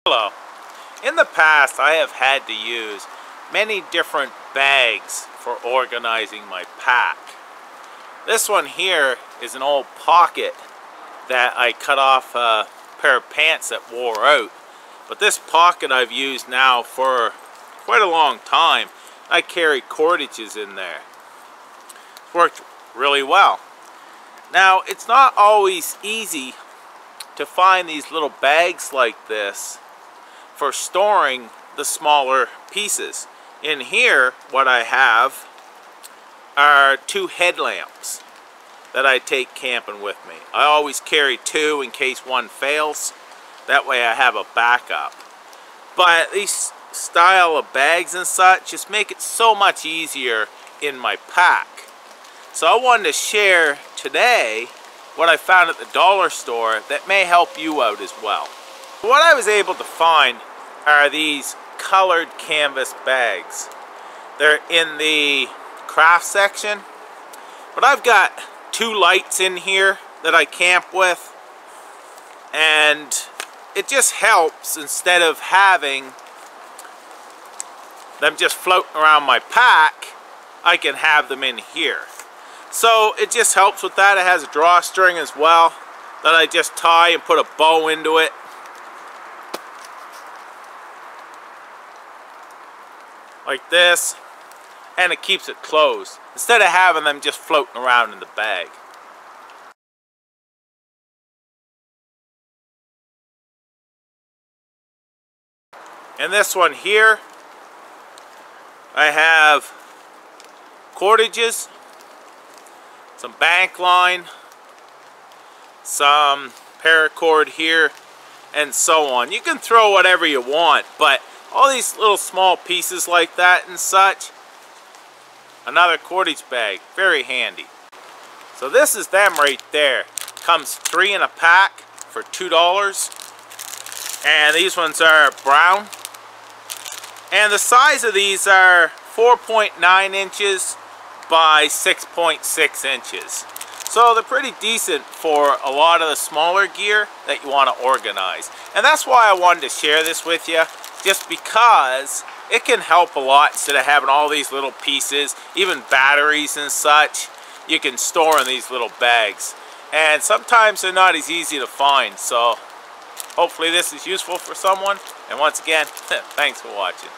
Hello. In the past, I have had to use many different bags for organizing my pack. This one here is an old pocket that I cut off a pair of pants that wore out. But this pocket I've used now for quite a long time. I carry cordages in there. It's worked really well. Now, it's not always easy to find these little bags like this for storing the smaller pieces. In here, what I have are 2 headlamps that I take camping with me. I always carry 2 in case one fails. That way I have a backup. But these style of bags and such just make it so much easier in my pack. So I wanted to share today what I found at the dollar store that may help you out as well. What I was able to find are these colored canvas bags. They're in the craft section, but I've got 2 lights in here that I camp with, and it just helps instead of having them just floating around my pack. I can have them in here. So it just helps with that. It has a drawstring as well that I just tie and put a bow into it. Like this. And it keeps it closed instead of having them just floating around in the bag. And this one here, I have cordages, some bank line, some paracord here, and so on. You can throw whatever you want, but all these little small pieces like that and such, another cordage bag, very handy. So this is them right there. Comes 3 in a pack for $2. And these ones are brown. And the size of these are 4.9 inches by 6.6 inches. So they're pretty decent for a lot of the smaller gear that you want to organize. And that's why I wanted to share this with you, just because it can help a lot instead of having all these little pieces, even batteries and such, you can store in these little bags. And sometimes they're not as easy to find, so hopefully this is useful for someone. And once again, thanks for watching.